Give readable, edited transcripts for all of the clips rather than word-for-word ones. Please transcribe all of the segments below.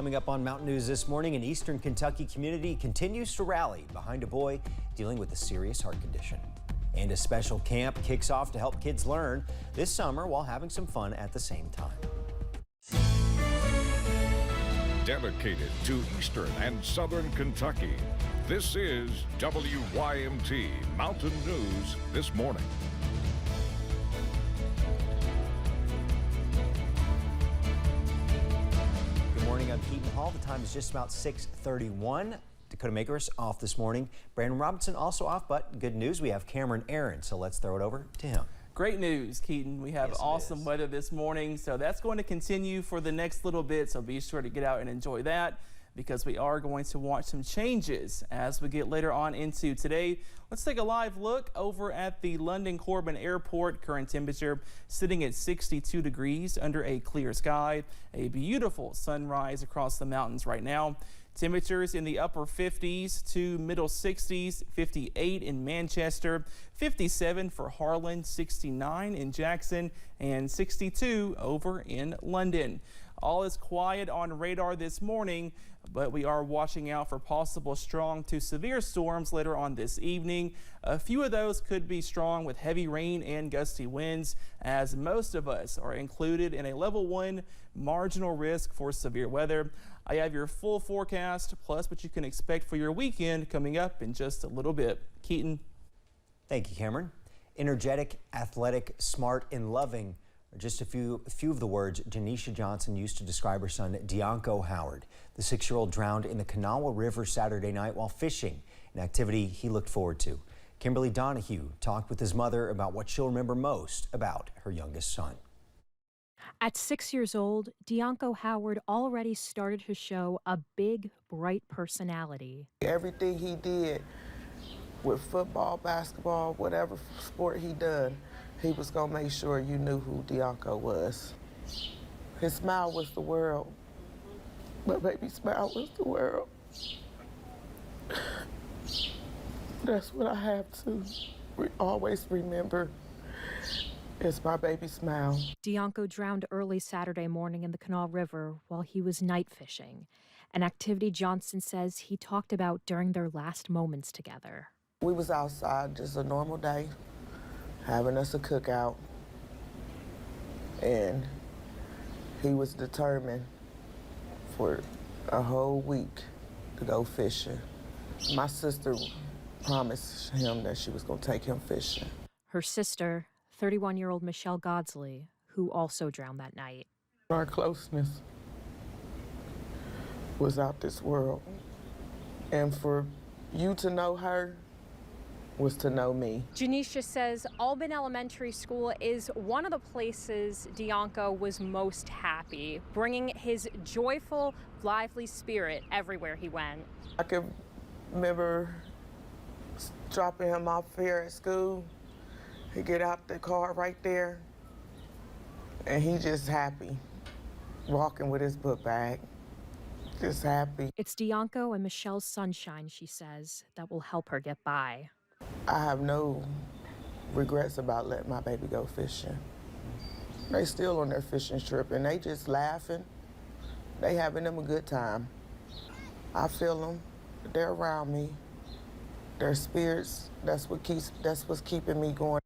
Coming up on Mountain News this morning, an eastern Kentucky community continues to rally behind a boy dealing with a serious heart condition. And a special camp kicks off to help kids learn this summer while having some fun at the same time. Dedicated to eastern and southern Kentucky, this is WYMT Mountain News this morning. Good morning, I'm Keaton Hall. The time is just about 6:31. Dakota Makers off this morning. Brandon Robinson also off, but good news, we have Cameron Aaron, so let's throw it over to him. Great news, Keaton. We have awesome weather this morning, so that's going to continue for the next little bit, so be sure to get out and enjoy that because we are going to watch some changes as we get later on into today. Let's take a live look over at the London Corbin Airport. Current temperature sitting at 62 degrees under a clear sky. A beautiful sunrise across the mountains right now. Temperatures in the upper 50s to middle 60s, 58 in Manchester, 57 for Harlan, 69 in Jackson, and 62 over in London. All is quiet on radar this morning, but we are watching out for possible strong to severe storms later on this evening. A few of those could be strong with heavy rain and gusty winds, as most of us are included in a level 1 marginal risk for severe weather. I have your full forecast, plus what you can expect for your weekend coming up in just a little bit. Keaton. Thank you, Cameron. Energetic, athletic, smart, and loving are just a few of the words Janisha Johnson used to describe her son, Dianko Howard. The 6-year-old drowned in the Kanawha River Saturday night while fishing, an activity he looked forward to. Kimberly Donahue talked with his mother about what she'll remember most about her youngest son. At 6 years old, Dianko Howard already started to show a big, bright personality. Everything he did with football, basketball, whatever sport he done, he was gonna make sure you knew who Dianko was. His smile was the world. My baby's smile was the world. That's what I have to always remember. It's my baby's smile. Dianko drowned early Saturday morning in the Kanawha River while he was night fishing, an activity Johnson says he talked about during their last moments together. We was outside, just a normal day, having us a cookout, and he was determined for a whole week to go fishing. My sister promised him that she was going to take him fishing. Her sister, 31-year-old Michelle Godsley, who also drowned that night. Our closeness was out this world. And for you to know her was to know me. Janisha says Albin Elementary School is one of the places Dianko was most happy, bringing his joyful, lively spirit everywhere he went. I can remember dropping him off here at school. He get out the car right there, and he just happy, walking with his book bag, just happy. It's Dianko and Michelle's sunshine, she says, that will help her get by. I have no regrets about letting my baby go fishing. They still on their fishing trip, and they just laughing. They having them a good time. I feel them. They're around me. Their spirits, that's what's keeping me going.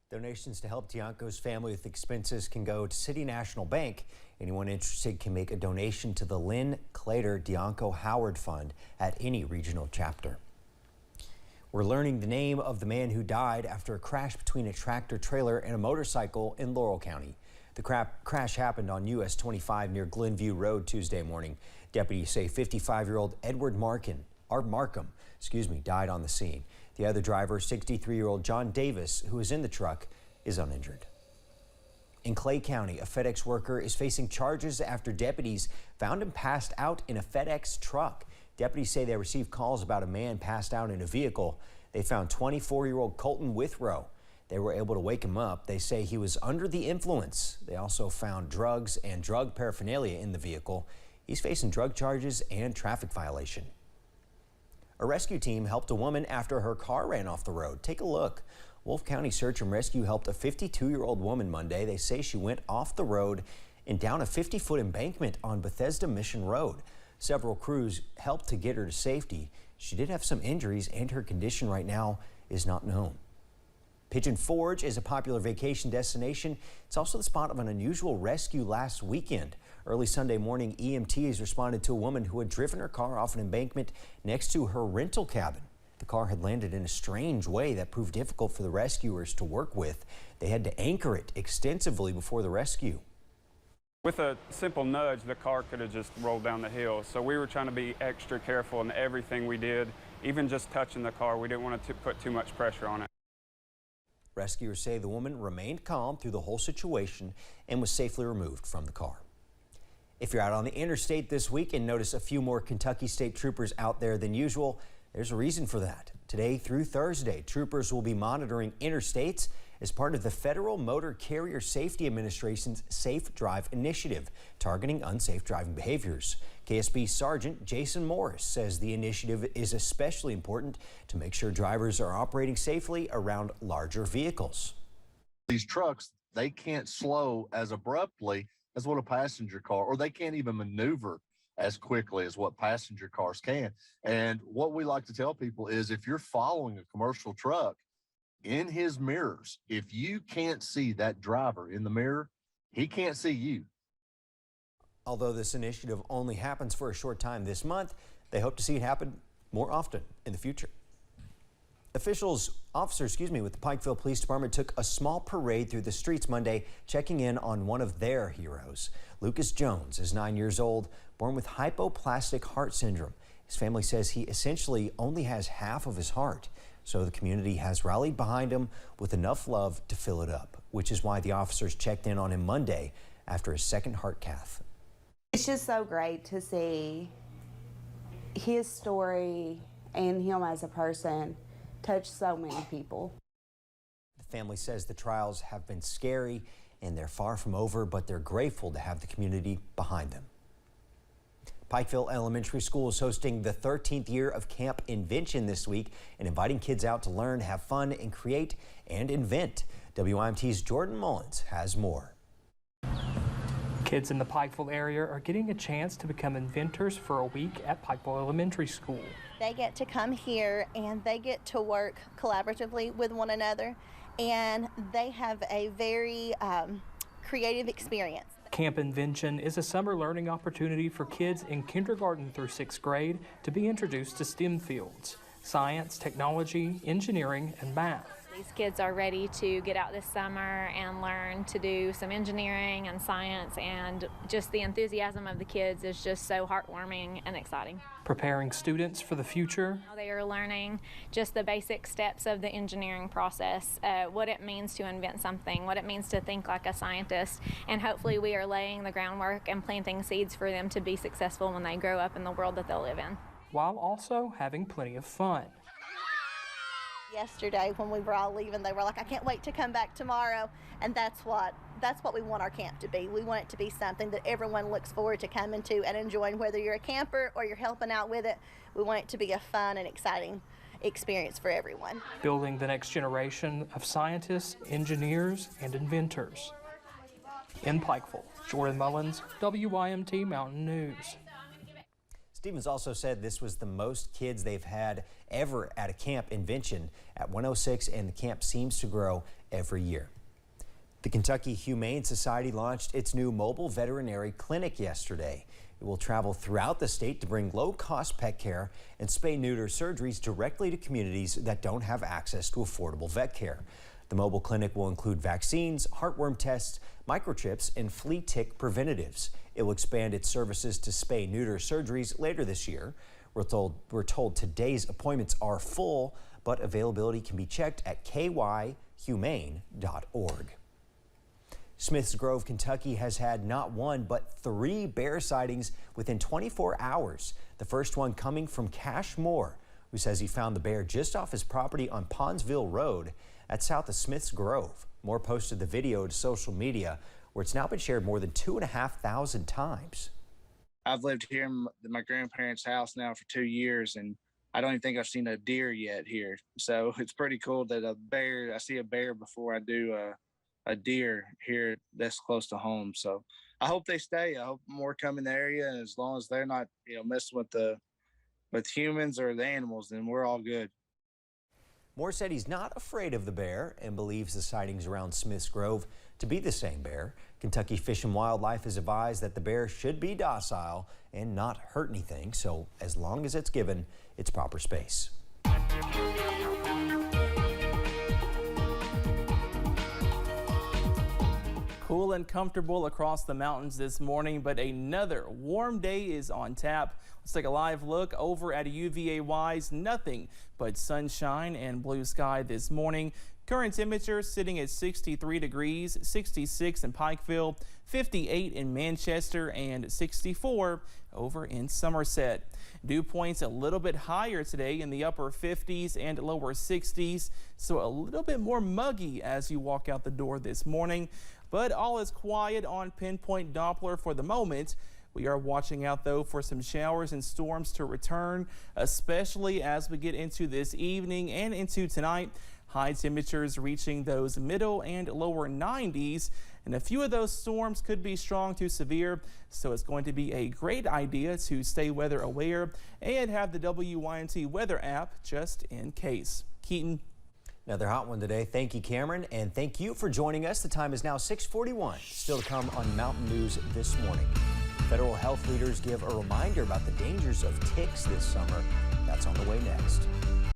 Donations to help Dianko's family with expenses can go to City National Bank. Anyone interested can make a donation to the Lynn Clater Dianko Howard Fund at any regional chapter. We're learning the name of the man who died after a crash between a tractor trailer and a motorcycle in Laurel County. The crash happened on US 25 near Glenview Road Tuesday morning. Deputies say 55-year-old Edward Markham, died on the scene. The other driver, 63-year-old John Davis, who was in the truck, is uninjured. In Clay County, a FedEx worker is facing charges after deputies found him passed out in a FedEx truck. Deputies say they received calls about a man passed out in a vehicle. They found 24-year-old Colton Withrow. They were able to wake him up. They say he was under the influence. They also found drugs and drug paraphernalia in the vehicle. He's facing drug charges and traffic violation. A rescue team helped a woman after her car ran off the road. Take a look. Wolfe County Search and Rescue helped a 52-year-old woman Monday. They say she went off the road and down a 50-foot embankment on Bethesda Mission Road. Several crews helped to get her to safety. She did have some injuries, and her condition right now is not known. Pigeon Forge is a popular vacation destination. It's also the spot of an unusual rescue last weekend. Early Sunday morning, EMTs responded to a woman who had driven her car off an embankment next to her rental cabin. The car had landed in a strange way that proved difficult for the rescuers to work with. They had to anchor it extensively before the rescue. With a simple nudge, the car could have just rolled down the hill. So we were trying to be extra careful in everything we did. Even just touching the car, we didn't want to put too much pressure on it. Rescuers say the woman remained calm through the whole situation and was safely removed from the car. If you're out on the interstate this week and notice a few more Kentucky State Troopers out there than usual, there's a reason for that. Today through Thursday, troopers will be monitoring interstates as part of the Federal Motor Carrier Safety Administration's Safe Drive initiative, targeting unsafe driving behaviors. KSP Sergeant Jason Morris says the initiative is especially important to make sure drivers are operating safely around larger vehicles. These trucks, they can't slow as abruptly as what a passenger car, or they can't even maneuver as quickly as what passenger cars can. And what we like to tell people is if you're following a commercial truck in his mirrors, if you can't see that driver in the mirror, he can't see you. Although this initiative only happens for a short time this month, they hope to see it happen more often in the future. Officers with the Pikeville Police Department took a small parade through the streets Monday, checking in on one of their heroes. Lucas Jones is 9 years old, born with hypoplastic heart syndrome. His family says he essentially only has half of his heart, so the community has rallied behind him with enough love to fill it up, which is why the officers checked in on him Monday after his second heart cath. It's just so great to see his story and him as a person touch so many people. The family says the trials have been scary and they're far from over, but they're grateful to have the community behind them. Pikeville Elementary School is hosting the 13th year of Camp Invention this week and inviting kids out to learn, have fun, and create and invent. WYMT's Jordan Mullins has more. Kids in the Pikeville area are getting a chance to become inventors for a week at Pikeville Elementary School. They get to come here and they get to work collaboratively with one another, and they have a very creative experience. Camp Invention is a summer learning opportunity for kids in kindergarten through 6th grade to be introduced to STEM fields: science, technology, engineering, and math. These kids are ready to get out this summer and learn to do some engineering and science, and just the enthusiasm of the kids is just so heartwarming and exciting. Preparing students for the future. They are learning just the basic steps of the engineering process, what it means to invent something, what it means to think like a scientist, and hopefully we are laying the groundwork and planting seeds for them to be successful when they grow up in the world that they'll live in. While also having plenty of fun. Yesterday when we were all leaving, they were like, I can't wait to come back tomorrow. And that's what we want our camp to be. We want it to be something that everyone looks forward to coming to and enjoying, whether you're a camper or you're helping out with it. We want it to be a fun and exciting experience for everyone. Building the next generation of scientists, engineers, and inventors. In Pikeville, Jordan Mullins, WYMT Mountain News. Stevens also said this was the most kids they've had ever at a Camp Invention at 106, and the camp seems to grow every year. The Kentucky Humane Society launched its new mobile veterinary clinic yesterday. It will travel throughout the state to bring low-cost pet care and spay-neuter surgeries directly to communities that don't have access to affordable vet care. The mobile clinic will include vaccines, heartworm tests, microchips, and flea tick preventatives. It will expand its services to spay-neuter surgeries later this year. We're told today's appointments are full, but availability can be checked at kyhumane.org. Smiths Grove, Kentucky has had not one, but 3 bear sightings within 24 hours. The first one coming from Cash Moore, who says he found the bear just off his property on Pondsville Road. That's south of Smiths Grove. Moore posted the video to social media, where it's now been shared more than 2,500 times. I've lived here in my grandparents' house now for 2 years, and I don't even think I've seen a deer yet here. So it's pretty cool that I see a bear before I do a deer here this close to home. So I hope they stay. I hope more come in the area, and as long as they're not, messing with humans or the animals, then we're all good. Moore said he's not afraid of the bear and believes the sightings around Smith's Grove to be the same bear. Kentucky Fish and Wildlife has advised that the bear should be docile and not hurt anything, so as long as it's given its proper space. Cool and comfortable across the mountains this morning, but another warm day is on tap. Let's take a live look over at UVA-wise. Nothing but sunshine and blue sky this morning. Current temperature sitting at 63 degrees, 66 in Pikeville, 58 in Manchester, and 64 over in Somerset. Dew points a little bit higher today in the upper 50s and lower 60s, so a little bit more muggy as you walk out the door this morning. But all is quiet on Pinpoint Doppler for the moment. We are watching out, though, for some showers and storms to return, especially as we get into this evening and into tonight. High temperatures reaching those middle and lower 90s, and a few of those storms could be strong to severe, so it's going to be a great idea to stay weather aware and have the WYMT weather app just in case. Keaton. Another hot one today. Thank you, Cameron, and thank you for joining us. The time is now 6:41. Still to come on Mountain News this morning. Federal health leaders give a reminder about the dangers of ticks this summer. That's on the way next.